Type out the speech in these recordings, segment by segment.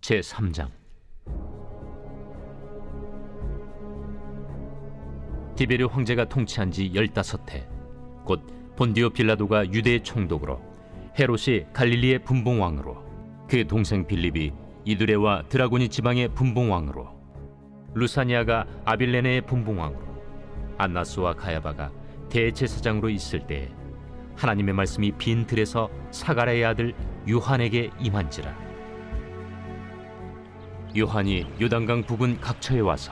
제3장. 디베르 황제가 통치한 지 15해, 곧 본디오 빌라도가 유대의 총독으로, 헤롯이 갈릴리의 분봉왕으로, 그 동생 빌립이 이두레와 드라고니 지방의 분봉왕으로, 루사니아가 아빌레네의 분봉왕으로, 안나스와 가야바가 대제사장으로 있을 때에 하나님의 말씀이 빈 들에서 사가랴의 아들 요한에게 임한지라. 요한이 요단강 부근 각처에 와서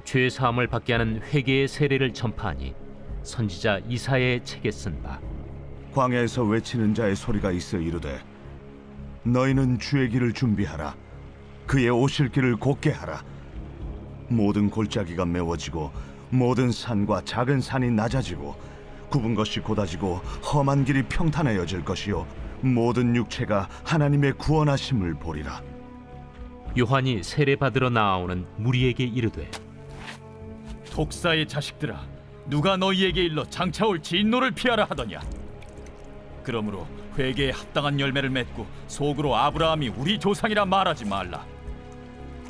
죄 사함을 받게 하는 회개의 세례를 전파하니 선지자 이사야의 책에 쓴 바, 광야에서 외치는 자의 소리가 있어 이르되 너희는 주의 길을 준비하라. 그의 오실 길을 곧게 하라. 모든 골짜기가 메워지고 모든 산과 작은 산이 낮아지고 굽은 것이 곧아지고 험한 길이 평탄해져질 것이요 모든 육체가 하나님의 구원하심을 보리라. 요한이 세례 받으러 나아오는 무리에게 이르되, 독사의 자식들아, 누가 너희에게 일러 장차 올 진노를 피하라 하더냐? 그러므로 회개에 합당한 열매를 맺고 속으로 아브라함이 우리 조상이라 말하지 말라.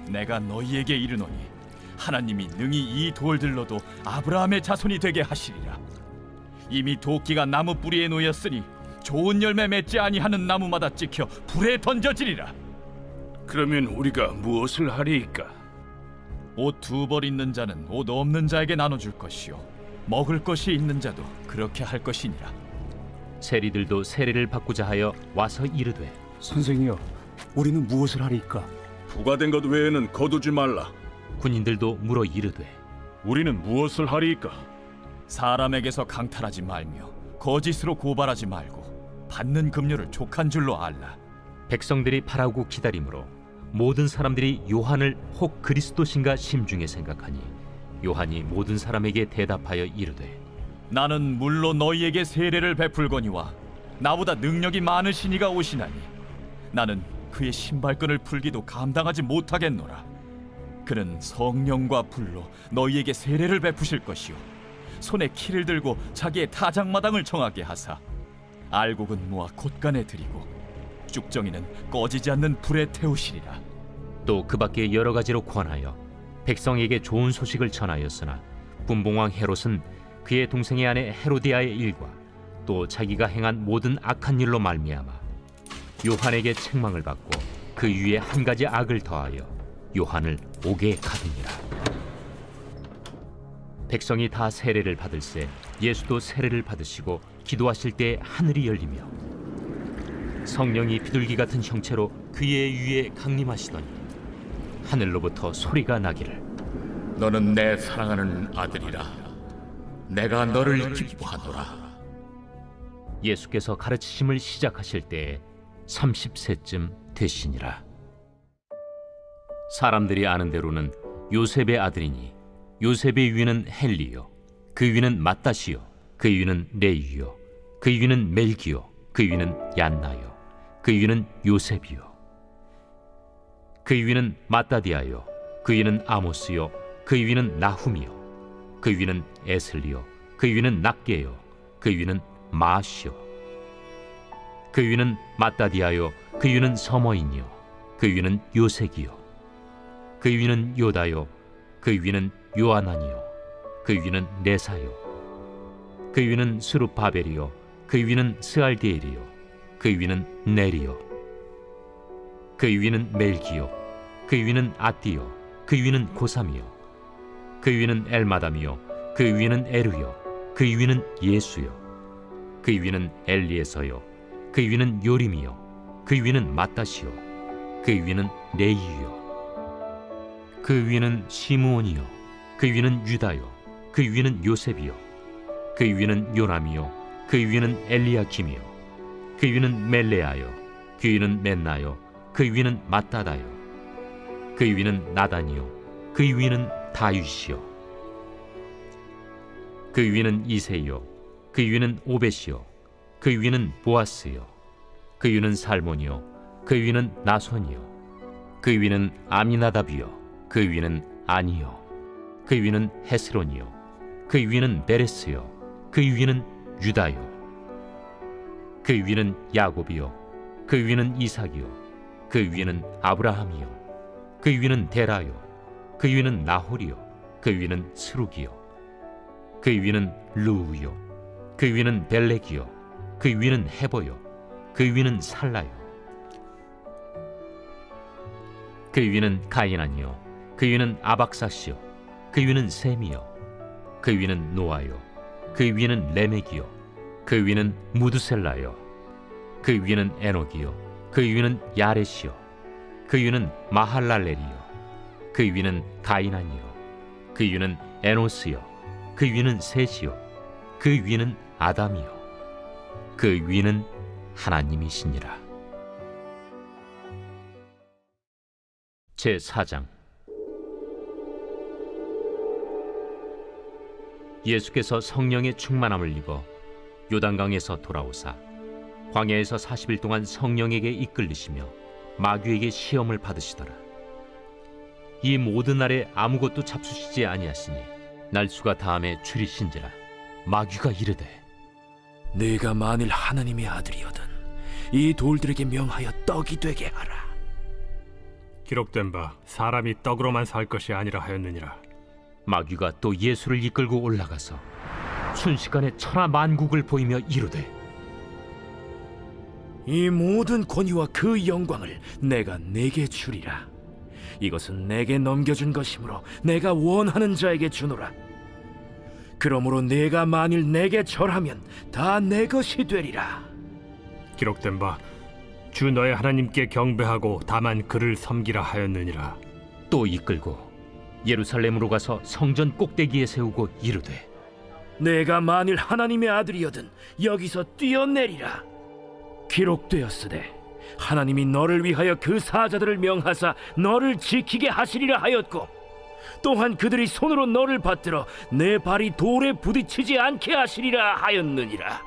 내가 너희에게 이르노니 하나님이 능히 이 돌들로도 아브라함의 자손이 되게 하시리라. 이미 도끼가 나무 뿌리에 놓였으니 좋은 열매 맺지 아니하는 나무마다 찍혀 불에 던져지리라. 그러면 우리가 무엇을 하리이까? 옷 2벌 있는 자는 옷 없는 자에게 나눠줄 것이요 먹을 것이 있는 자도 그렇게 할 것이니라. 세리들도 세례를 받고자 하여 와서 이르되, 선생이여, 우리는 무엇을 하리이까? 부과된 것 외에는 거두지 말라. 군인들도 물어 이르되, 우리는 무엇을 하리이까? 사람에게서 강탈하지 말며 거짓으로 고발하지 말고 받는 급료를 족한 줄로 알라. 백성들이 바라고 기다림으로 모든 사람들이 요한을 혹 그리스도신가 심중에 생각하니, 요한이 모든 사람에게 대답하여 이르되, 나는 물로 너희에게 세례를 베풀거니와 나보다 능력이 많으신 이가 오시나니 나는 그의 신발끈을 풀기도 감당하지 못하겠노라. 그는 성령과 불로 너희에게 세례를 베푸실 것이요 손에 키를 들고 자기의 타작마당을 정하게 하사 알곡은 모아 곶간에 들이고 쭉정이는 꺼지지 않는 불에 태우시리라. 또 그 밖에 여러 가지로 권하여 백성에게 좋은 소식을 전하였으나, 분봉왕 헤롯은 그의 동생의 아내 헤로디아의 일과 또 자기가 행한 모든 악한 일로 말미암아 요한에게 책망을 받고 그 위에 한 가지 악을 더하여 요한을 옥에 가두니라. 백성이 다 세례를 받을새 예수도 세례를 받으시고 기도하실 때 하늘이 열리며 성령이 비둘기 같은 형체로 그의 위에 강림하시더니 하늘로부터 소리가 나기를, 너는 내 사랑하는 아들이라. 내가 너를 기뻐하노라. 예수께서 가르치심을 시작하실 때에 30세쯤 되시니라. 사람들이 아는 대로는 요셉의 아들이니 요셉의 위는 헬리요, 그 위는 맏다시요, 그 위는 레위요, 그 위는 멜기요, 그 위는 얀나요, 그 위는 요셉이요, 그 위는 마따디아요, 그 위는 아모스요, 그 위는 나훔이요, 그 위는 에슬리요, 그 위는 낫게요, 그 위는 마시요, 그 위는 마따디아요, 그 위는 서머인이요, 그 위는 요색이요, 그 위는 요다요, 그 위는 요아난이요, 그 위는 레사요, 그 위는 스룹바벨이요, 그 위는 스알디엘이요, 그 위는 네리요, 그 위는 멜기요, 그 위는 아띠요, 그 위는 고삼이요, 그 위는 엘마담이요, 그 위는 에루요, 그 위는 예수요, 그 위는 엘리에서요, 그 위는 요림이요, 그 위는 마따시요, 그 위는 레이유요, 그 위는 시므온이요, 그 위는 유다요, 그 위는 요셉이요, 그 위는 요람이요, 그 위는 엘리야킴이요, 그 위는 멜레아요, 그 위는 멘나요, 그 위는 마따다요, 그 위는 나단이요, 그 위는 다윗이요, 그 위는 이세요, 그 위는 오벳이요, 그 위는 보아스요, 그 위는 살몬이요, 그 위는 나손이요, 그 위는 아미나답이요, 그 위는 아니요, 그 위는 헤스론이요, 그 위는 베레스요, 그 위는 유다요, 그 위는 야곱이요, 그 위는 이삭이요, 그 위에는 아브라함이요 그 위에는 데라요 그 위에는 나홀이요 그 위에는 스룩이요 그 위에는 루우요 그 위에는 벨렉이요 그 위에는 헤보요 그 위에는 살라요 그 위에는 가이난이요 그 위에는 아박사시요 그 위에는 셈이요 그 위에는 노아요 그 위에는 레멕이요 그 위에는 무드셀라요 그 위에는 에녹이요 그 위에는 야렛이요 그 위에는 마할랄렐이요 그 위에는 가이난이요 그 위에는 에노스요 그 위에는 셋이요 그 위에는 아담이요 그 위에는 하나님이시니라. 제4장. 예수께서 성령의 충만함을 입어 요단강에서 돌아오사 광야에서 40일 동안 성령에게 이끌리시며 마귀에게 시험을 받으시더라. 이 모든 날에 아무것도 잡수시지 아니하시니 날수가 다함에 줄이신지라. 마귀가 이르되 네가 만일 하나님의 아들이거든 이 돌들에게 명하여 떡이 되게 하라. 기록된 바 사람이 떡으로만 살 것이 아니라 하였느니라. 마귀가 또 예수를 이끌고 올라가서 순식간에 천하 만국을 보이며 이르되 이 모든 권위와 그 영광을 내가 네게 주리라. 이것은 내게 넘겨준 것이므로 내가 원하는 자에게 주노라. 그러므로 네가 만일 내게 절하면 다 내 것이 되리라. 기록된 바 주 너의 하나님께 경배하고 다만 그를 섬기라 하였느니라. 또 이끌고 예루살렘으로 가서 성전 꼭대기에 세우고 이르되 내가 만일 하나님의 아들이거든 여기서 뛰어내리라. 기록되었으되 하나님이 너를 위하여 그 사자들을 명하사 너를 지키게 하시리라 하였고 또한 그들이 손으로 너를 받들어 내 발이 돌에 부딪히지 않게 하시리라 하였느니라.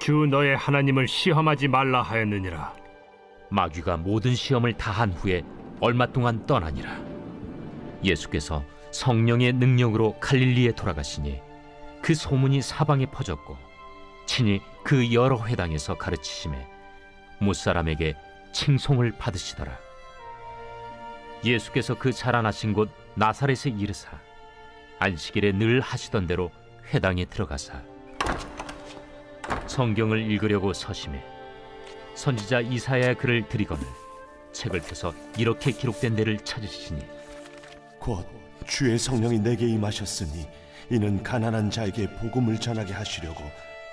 주 너의 하나님을 시험하지 말라 하였느니라. 마귀가 모든 시험을 다한 후에 얼마 동안 떠나니라. 예수께서 성령의 능력으로 갈릴리에 돌아가시니 그 소문이 사방에 퍼졌고 친히 그 여러 회당에서 가르치심에 무사람에게 칭송을 받으시더라. 예수께서 그 자라나신 곳 나사렛에 이르사 안식일에 늘 하시던 대로 회당에 들어가사 성경을 읽으려고 서심해 선지자 이사야의 글을 들이거늘 책을 펴서 이렇게 기록된 데를 찾으시니 곧 주의 성령이 내게 임하셨으니 이는 가난한 자에게 복음을 전하게 하시려고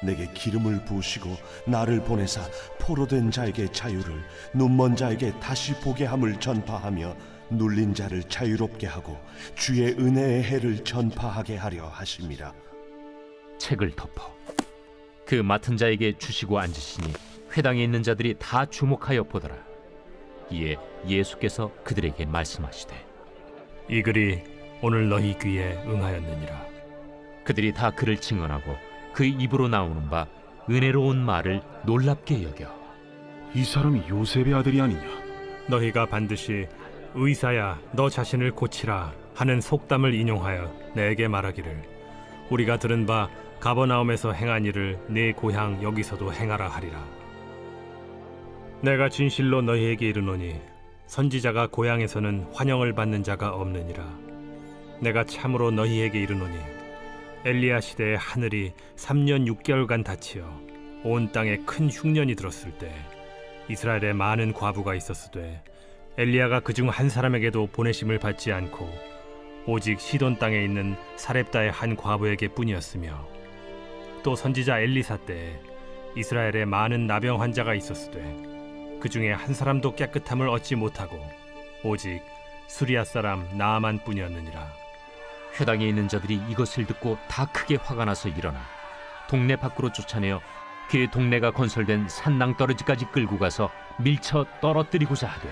내게 기름을 부으시고 나를 보내사 포로된 자에게 자유를 눈먼 자에게 다시 보게 함을 전파하며 눌린 자를 자유롭게 하고 주의 은혜의 해를 전파하게 하려 하심이라. 책을 덮어 그 맡은 자에게 주시고 앉으시니 회당에 있는 자들이 다 주목하여 보더라. 이에 예수께서 그들에게 말씀하시되 이 글이 오늘 너희 귀에 응하였느니라. 그들이 다 그를 증언하고 그 입으로 나오는 바 은혜로운 말을 놀랍게 여겨 이 사람이 요셉의 아들이 아니냐? 너희가 반드시 의사야 너 자신을 고치라 하는 속담을 인용하여 내게 말하기를 우리가 들은 바 가버나움에서 행한 일을 네 고향 여기서도 행하라 하리라. 내가 진실로 너희에게 이르노니 선지자가 고향에서는 환영을 받는 자가 없느니라. 내가 참으로 너희에게 이르노니 엘리야 시대에 하늘이 3년 6개월간 닫히어 온 땅에 큰 흉년이 들었을 때 이스라엘에 많은 과부가 있었으되 엘리야가 그중 한 사람에게도 보내심을 받지 않고 오직 시돈 땅에 있는 사렙다의 한 과부에게 뿐이었으며 또 선지자 엘리사 때에 이스라엘에 많은 나병 환자가 있었으되 그 중에 한 사람도 깨끗함을 얻지 못하고 오직 수리아 사람 나아만 뿐이었느니라. 회당에 있는 자들이 이것을 듣고 다 크게 화가 나서 일어나 동네 밖으로 쫓아내어 그 동네가 건설된 산낭떠러지까지 끌고 가서 밀쳐 떨어뜨리고자 하되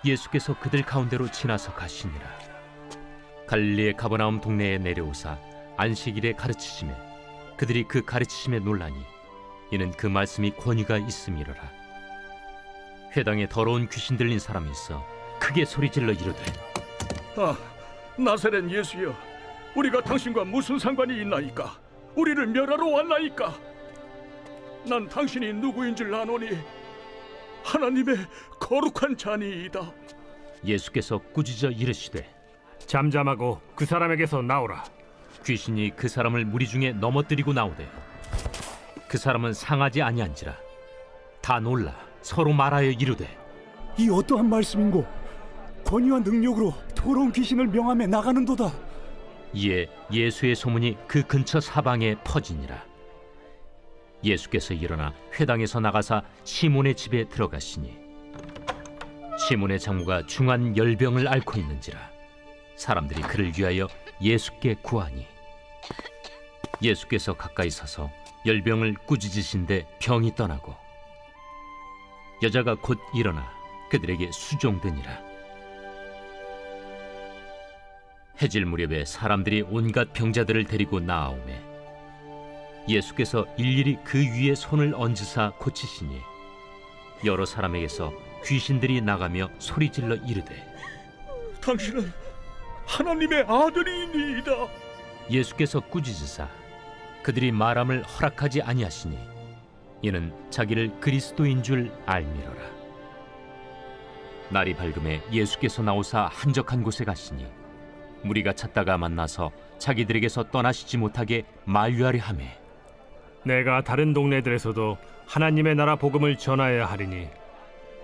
예수께서 그들 가운데로 지나서 가시니라. 갈릴리의 가버나움 동네에 내려오사 안식일에 가르치시매 그들이 그 가르치심에 놀라니 이는 그 말씀이 권위가 있음이로라. 회당에 더러운 귀신 들린 사람이 있어 크게 소리질러 이르되 아, 나사렛 예수여, 우리가 당신과 무슨 상관이 있나이까? 우리를 멸하러 왔나이까? 난 당신이 누구인 줄 아노니 하나님의 거룩한 자니이다. 예수께서 꾸짖어 이르시되 잠잠하고 그 사람에게서 나오라. 귀신이 그 사람을 무리 중에 넘어뜨리고 나오되 그 사람은 상하지 아니한지라. 다 놀라 서로 말하여 이르되 이 어떠한 말씀인고 권위와 능력으로 더러운 귀신을 명함에 나가는도다. 이에 예수의 소문이 그 근처 사방에 퍼지니라. 예수께서 일어나 회당에서 나가사 시몬의 집에 들어가시니 시몬의 장모가 중한 열병을 앓고 있는지라. 사람들이 그를 위하여 예수께 구하니 예수께서 가까이 서서 열병을 꾸짖으신데 병이 떠나고 여자가 곧 일어나 그들에게 수종되니라. 해질 무렵에 사람들이 온갖 병자들을 데리고 나아오매 예수께서 일일이 그 위에 손을 얹으사 고치시니 여러 사람에게서 귀신들이 나가며 소리질러 이르되 당신은 하나님의 아들이니이다. 예수께서 꾸짖으사 그들이 말함을 허락하지 아니하시니 이는 자기를 그리스도인 줄 알미러라. 날이 밝음에 예수께서 나오사 한적한 곳에 가시니 무리가 찾다가 만나서 자기들에게서 떠나시지 못하게 만류하려 하매 내가 다른 동네들에서도 하나님의 나라 복음을 전하여야 하리니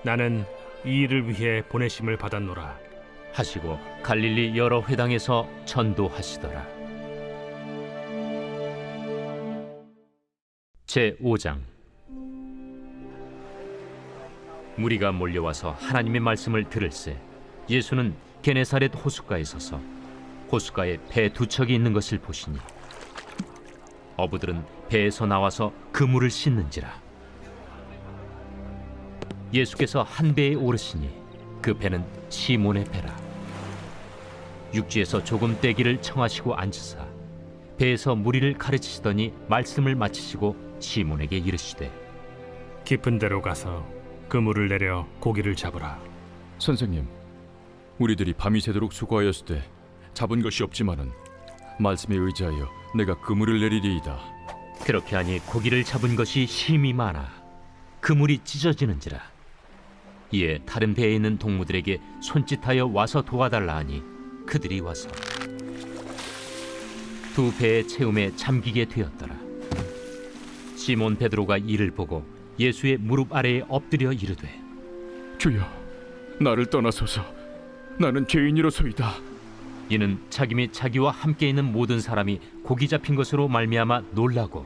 나는 이 일을 위해 보내심을 받았노라 하시고 갈릴리 여러 회당에서 전도하시더라. 제5장 무리가 몰려와서 하나님의 말씀을 들을새 예수는 게네사렛 호숫가에 서서 호숫가에 배 두 척이 있는 것을 보시니 어부들은 배에서 나와서 그물을 씻는지라. 예수께서 한 배에 오르시니 그 배는 시몬의 배라. 육지에서 조금 떼기를 청하시고 앉으사 배에서 무리를 가르치시더니 말씀을 마치시고 시몬에게 이르시되 깊은 데로 가서 그물을 내려 고기를 잡으라. 선생님, 우리들이 밤이 새도록 수고하였으되 잡은 것이 없지만은 말씀에 의지하여 내가 그물을 내리리이다. 그렇게 하니 고기를 잡은 것이 힘이 많아 그물이 찢어지는지라. 이에 다른 배에 있는 동무들에게 손짓하여 와서 도와달라 하니 그들이 와서 두 배의 채움에 잠기게 되었더라. 시몬 베드로가 이를 보고 예수의 무릎 아래에 엎드려 이르되 주여, 나를 떠나소서. 나는 죄인이로소이다. 이는 자기 및 자기와 함께 있는 모든 사람이 고기 잡힌 것으로 말미암아 놀라고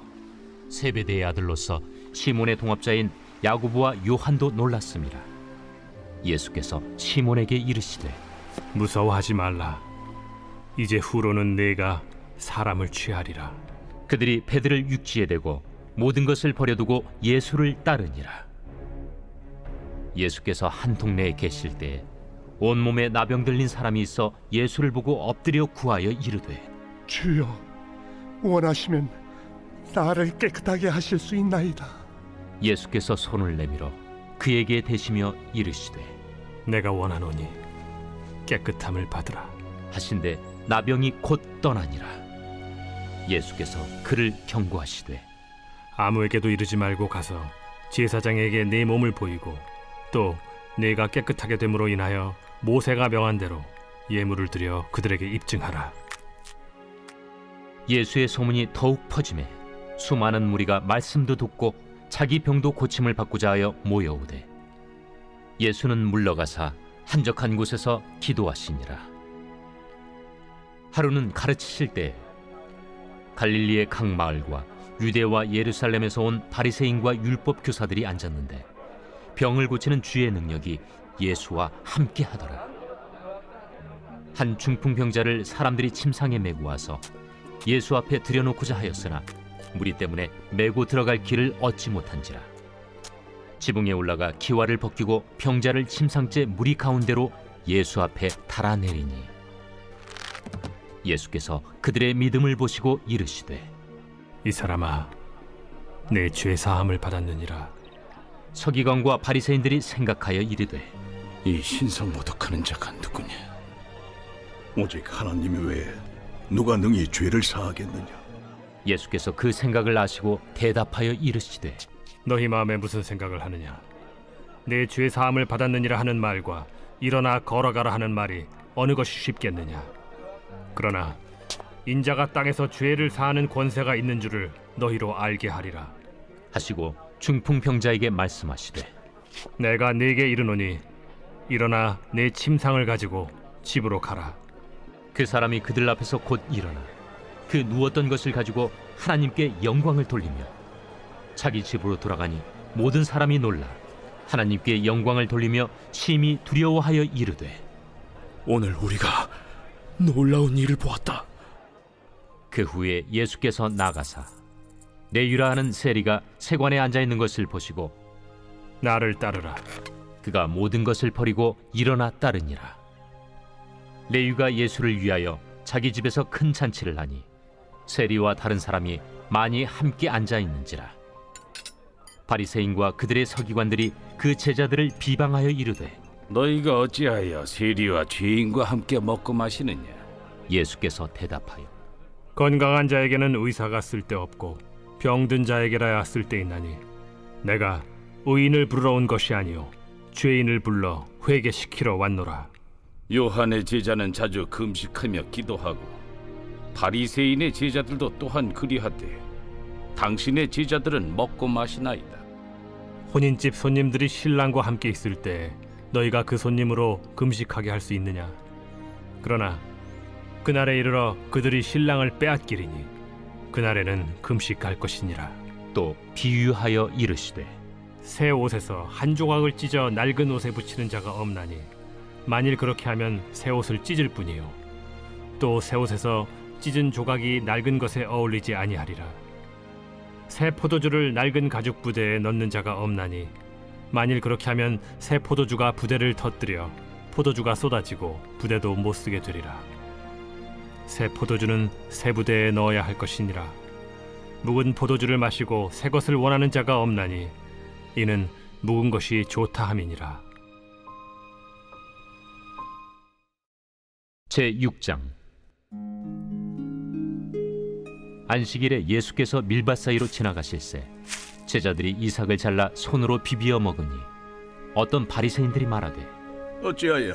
세베대의 아들로서 시몬의 동업자인 야고보와 요한도 놀랐습니다. 예수께서 시몬에게 이르시되 무서워하지 말라. 이제 후로는 네가 사람을 취하리라. 그들이 배들을 육지에 대고 모든 것을 버려두고 예수를 따르니라. 예수께서 한 동네에 계실 때 온몸에 나병 들린 사람이 있어 예수를 보고 엎드려 구하여 이르되 주여, 원하시면 나를 깨끗하게 하실 수 있나이다. 예수께서 손을 내밀어 그에게 대시며 이르시되 내가 원하노니 깨끗함을 받으라 하신데 나병이 곧 떠나니라. 예수께서 그를 경고하시되 아무에게도 이르지 말고 가서 제사장에게 네 몸을 보이고 또 네가 깨끗하게 됨으로 인하여 모세가 명한 대로 예물을 드려 그들에게 입증하라. 예수의 소문이 더욱 퍼지매 수많은 무리가 말씀도 듣고 자기 병도 고침을 받고자 하여 모여오되 예수는 물러가사 한적한 곳에서 기도하시니라. 하루는 가르치실 때 갈릴리의 각 마을과 유대와 예루살렘에서 온 바리새인과 율법 교사들이 앉았는데 병을 고치는 주의 능력이 예수와 함께 하더라. 한 중풍병자를 사람들이 침상에 메고 와서 예수 앞에 들여놓고자 하였으나 무리 때문에 메고 들어갈 길을 얻지 못한지라. 지붕에 올라가 기와를 벗기고 병자를 침상째 무리 가운데로 예수 앞에 달아내리니 예수께서 그들의 믿음을 보시고 이르시되 이 사람아, 내 죄 사함을 받았느니라. 서기관과 바리새인들이 생각하여 이르되 이 신성 모독하는 자가 누구냐? 오직 하나님 외에 누가 능히 죄를 사하겠느냐? 예수께서 그 생각을 아시고 대답하여 이르시되 너희 마음에 무슨 생각을 하느냐? 내 죄 사함을 받았느니라 하는 말과 일어나 걸어가라 하는 말이 어느 것이 쉽겠느냐? 그러나 인자가 땅에서 죄를 사하는 권세가 있는 줄을 너희로 알게 하리라 하시고 중풍병자에게 말씀하시되 내가 네게 이르노니 일어나 내 침상을 가지고 집으로 가라. 그 사람이 그들 앞에서 곧 일어나 그 누웠던 것을 가지고 하나님께 영광을 돌리며 자기 집으로 돌아가니 모든 사람이 놀라 하나님께 영광을 돌리며 심히 두려워하여 이르되 오늘 우리가 놀라운 일을 보았다. 그 후에 예수께서 나가사 내유라 하는 세리가 세관에 앉아 있는 것을 보시고 나를 따르라. 그가 모든 것을 버리고 일어나 따르니라. 레위가 예수를 위하여 자기 집에서 큰 잔치를 하니 세리와 다른 사람이 많이 함께 앉아 있는지라. 바리새인과 그들의 서기관들이 그 제자들을 비방하여 이르되 너희가 어찌하여 세리와 죄인과 함께 먹고 마시느냐? 예수께서 대답하여 건강한 자에게는 의사가 쓸데없고 병든 자에게라야 쓸데있나니 내가 의인을 부르러 온 것이 아니요 죄인을 불러 회개시키러 왔노라. 요한의 제자는 자주 금식하며 기도하고 바리새인의 제자들도 또한 그리하되 당신의 제자들은 먹고 마시나이다. 혼인집 손님들이 신랑과 함께 있을 때 너희가 그 손님으로 금식하게 할 수 있느냐? 그러나 그날에 이르러 그들이 신랑을 빼앗기리니 그날에는 금식할 것이니라. 또 비유하여 이르시되 새 옷에서 한 조각을 찢어 낡은 옷에 붙이는 자가 없나니 만일 그렇게 하면 새 옷을 찢을 뿐이요 또 새 옷에서 찢은 조각이 낡은 것에 어울리지 아니하리라. 새 포도주를 낡은 가죽 부대에 넣는 자가 없나니 만일 그렇게 하면 새 포도주가 부대를 터뜨려 포도주가 쏟아지고 부대도 못 쓰게 되리라. 새 포도주는 새 부대에 넣어야 할 것이니라. 묵은 포도주를 마시고 새 것을 원하는 자가 없나니 이는 묵은 것이 좋다 함이니라. 제6장 안식일에 예수께서 밀밭 사이로 지나가실새 제자들이 이삭을 잘라 손으로 비비어 먹으니 어떤 바리새인들이 말하되 어찌하여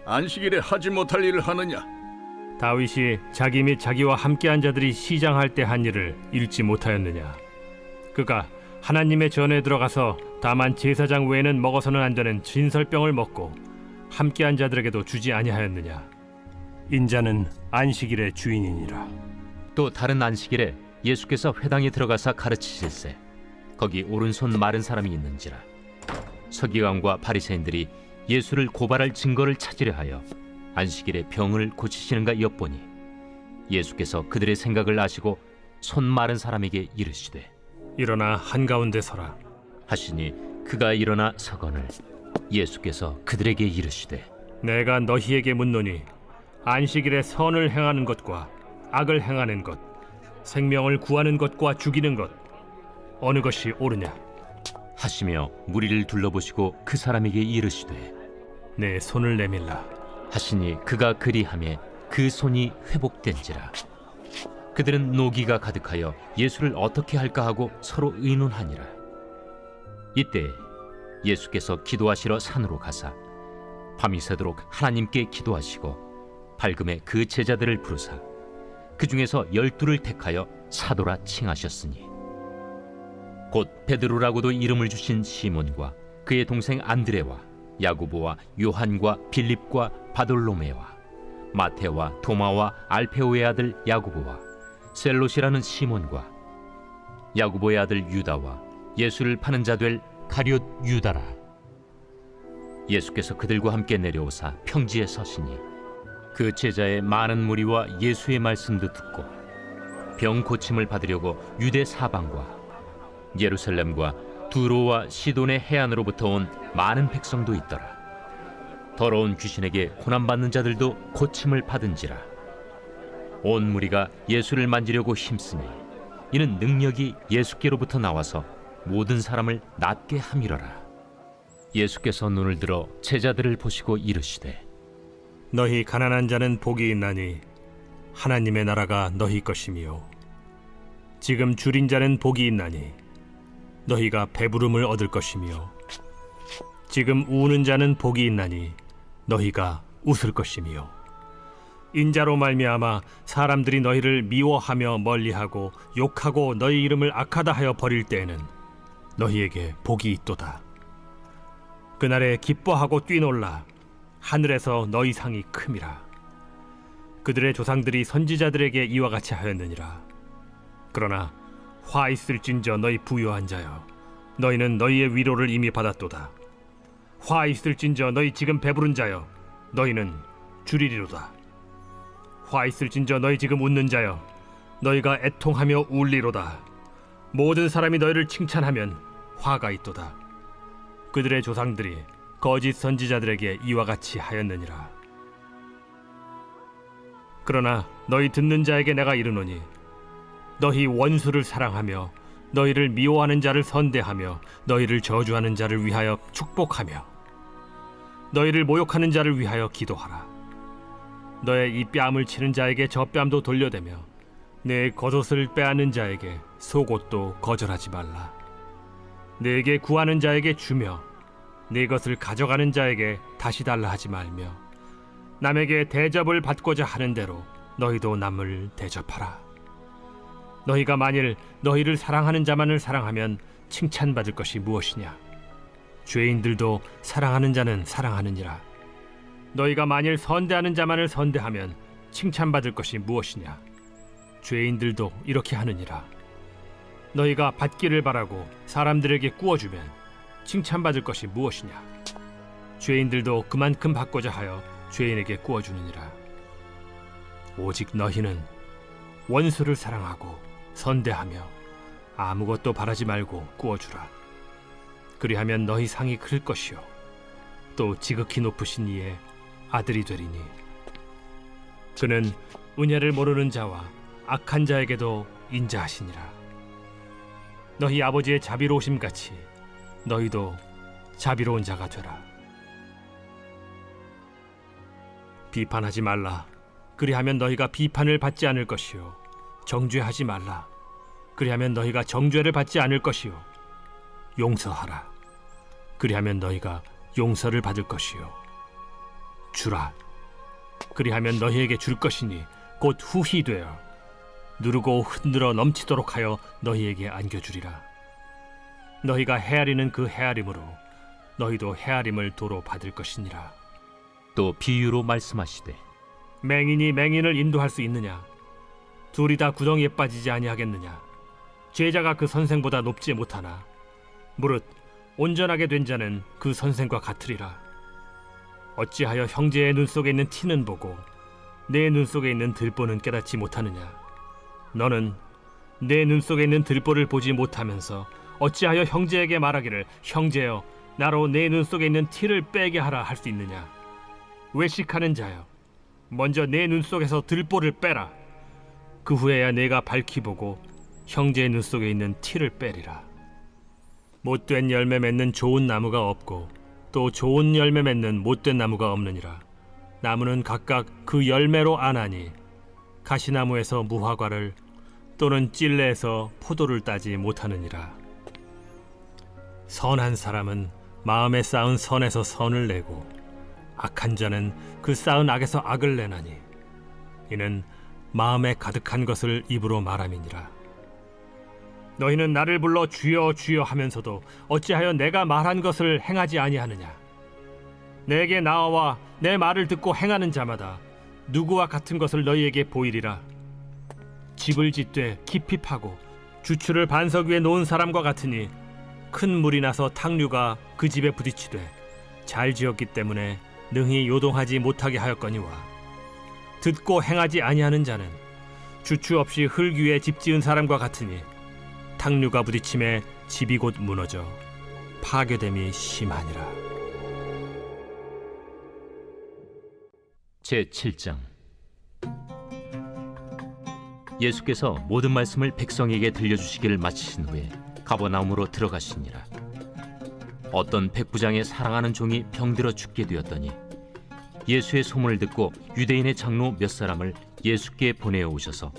안식일에 하지 못할 일을 하느냐? 다윗이 자기 및 자기와 함께한 자들이 시장할 때 한 일을 읽지 못하였느냐? 그가 하나님의 전에 들어가서 다만 제사장 외에는 먹어서는 안 되는 진설병을 먹고 함께한 자들에게도 주지 아니하였느냐? 인자는 안식일의 주인이니라. 또 다른 안식일에 예수께서 회당에 들어가사 가르치실새 거기 오른손 마른 사람이 있는지라. 서기관과 바리새인들이 예수를 고발할 증거를 찾으려 하여 안식일에 병을 고치시는가 엿보니 예수께서 그들의 생각을 아시고 손 마른 사람에게 이르시되 일어나 한가운데 서라 하시니 그가 일어나 서거늘 예수께서 그들에게 이르시되 내가 너희에게 묻노니 안식일에 선을 행하는 것과 악을 행하는 것, 생명을 구하는 것과 죽이는 것 어느 것이 옳으냐? 하시며 무리를 둘러보시고 그 사람에게 이르시되 내 손을 내밀라 하시니 그가 그리하매 그 손이 회복된지라. 그들은 노기가 가득하여 예수를 어떻게 할까 하고 서로 의논하니라. 이때 예수께서 기도하시러 산으로 가사 밤이 새도록 하나님께 기도하시고 밝음에 그 제자들을 부르사 그 중에서 12를 택하여 사도라 칭하셨으니 곧 베드로라고도 이름을 주신 시몬과 그의 동생 안드레와 야고보와 요한과 빌립과 바돌로메와 마테와 도마와 알페오의 아들 야고보와 셀롯이라는 시몬과 야고보의 아들 유다와 예수를 파는 자 될 가룟 유다라. 예수께서 그들과 함께 내려오사 평지에 서시니 그 제자의 많은 무리와 예수의 말씀도 듣고 병 고침을 받으려고 유대 사방과 예루살렘과 두로와 시돈의 해안으로부터 온 많은 백성도 있더라. 더러운 귀신에게 고난받는 자들도 고침을 받은지라. 온 무리가 예수를 만지려고 힘쓰니 이는 능력이 예수께로부터 나와서 모든 사람을 낫게 함이러라. 예수께서 눈을 들어 제자들을 보시고 이르시되 너희 가난한 자는 복이 있나니 하나님의 나라가 너희 것이며 지금 줄인 자는 복이 있나니 너희가 배부름을 얻을 것이며 지금 우는 자는 복이 있나니 너희가 웃을 것이며 인자로 말미암아 사람들이 너희를 미워하며 멀리하고 욕하고 너희 이름을 악하다 하여 버릴 때에는 너희에게 복이 있도다. 그날에 기뻐하고 뛰놀라. 하늘에서 너희 상이 큼이라. 그들의 조상들이 선지자들에게 이와 같이 하였느니라. 그러나 화 있을진저 너희 부요한 자여, 너희는 너희의 위로를 이미 받았도다. 화 있을진저 너희 지금 배부른 자여, 너희는 줄이리로다. 화 있을진저 너희 지금 웃는 자여, 너희가 애통하며 울리로다. 모든 사람이 너희를 칭찬하면 화가 있도다. 그들의 조상들이 거짓 선지자들에게 이와 같이 하였느니라. 그러나 너희 듣는 자에게 내가 이르노니 너희 원수를 사랑하며 너희를 미워하는 자를 선대하며 너희를 저주하는 자를 위하여 축복하며 너희를 모욕하는 자를 위하여 기도하라. 너의 이 뺨을 치는 자에게 저 뺨도 돌려대며 내 겉옷을 빼앗는 자에게 속옷도 거절하지 말라. 내게 구하는 자에게 주며 네 것을 가져가는 자에게 다시 달라 하지 말며 남에게 대접을 받고자 하는 대로 너희도 남을 대접하라. 너희가 만일 너희를 사랑하는 자만을 사랑하면 칭찬받을 것이 무엇이냐? 죄인들도 사랑하는 자는 사랑하느니라. 너희가 만일 선대하는 자만을 선대하면 칭찬받을 것이 무엇이냐? 죄인들도 이렇게 하느니라. 너희가 받기를 바라고 사람들에게 구워주면 칭찬받을 것이 무엇이냐? 죄인들도 그만큼 받고자 하여 죄인에게 구워주느니라. 오직 너희는 원수를 사랑하고 선대하며 아무것도 바라지 말고 구워주라. 그리하면 너희 상이 클 것이요 또 지극히 높으신 이의 아들이 되리니 그는 은혜를 모르는 자와 악한 자에게도 인자하시니라. 너희 아버지의 자비로우심 같이 너희도 자비로운 자가 되라. 비판하지 말라. 그리하면 너희가 비판을 받지 않을 것이요 정죄하지 말라. 그리하면 너희가 정죄를 받지 않을 것이요 용서하라. 그리하면 너희가 용서를 받을 것이요 주라. 그리하면 너희에게 줄 것이니 곧 후히 되어 누르고 흔들어 넘치도록 하여 너희에게 안겨주리라. 너희가 헤아리는 그 헤아림으로 너희도 헤아림을 도로 받을 것이니라. 또 비유로 말씀하시되 맹인이 맹인을 인도할 수 있느냐? 둘이 다 구덩이에 빠지지 아니하겠느냐? 제자가 그 선생보다 높지 못하나 무릇 온전하게 된 자는 그 선생과 같으리라. 어찌하여 형제의 눈 속에 있는 티는 보고 내 눈 속에 있는 들보는 깨닫지 못하느냐? 너는 내 눈 속에 있는 들보를 보지 못하면서 어찌하여 형제에게 말하기를 형제여 나로 내 눈 속에 있는 티를 빼게 하라 할 수 있느냐? 외식하는 자여 먼저 내 눈 속에서 들보를 빼라. 그 후에야 내가 밝히 보고 형제의 눈 속에 있는 티를 빼리라. 못된 열매 맺는 좋은 나무가 없고 또 좋은 열매 맺는 못된 나무가 없느니라. 나무는 각각 그 열매로 아나니 가시나무에서 무화과를 또는 찔레에서 포도를 따지 못하느니라. 선한 사람은 마음에 쌓은 선에서 선을 내고 악한 자는 그 쌓은 악에서 악을 내나니 이는 마음에 가득한 것을 입으로 말함이니라. 너희는 나를 불러 주여 주여 하면서도 어찌하여 내가 말한 것을 행하지 아니하느냐? 내게 나와 내 말을 듣고 행하는 자마다 누구와 같은 것을 너희에게 보이리라. 집을 짓되 깊이 파고 주추를 반석 위에 놓은 사람과 같으니 큰 물이 나서 탕류가 그 집에 부딪히되 잘 지었기 때문에 능히 요동하지 못하게 하였거니와 듣고 행하지 아니하는 자는 주추 없이 흙 위에 집 지은 사람과 같으니 탕류가 부딪힘에 집이 곧 무너져 파괴됨이 심하니라. 제7장 예수께서 모든 말씀을 백성에게 들려주시기를 마치신 후에 가버나움으로 들어가시니라. 어떤 백부장의 사랑하는 종이 병들어 죽게 되었더니 예수의 소문을 듣고 유대인의 장로 몇 사람을 예수께 보내어 오셔서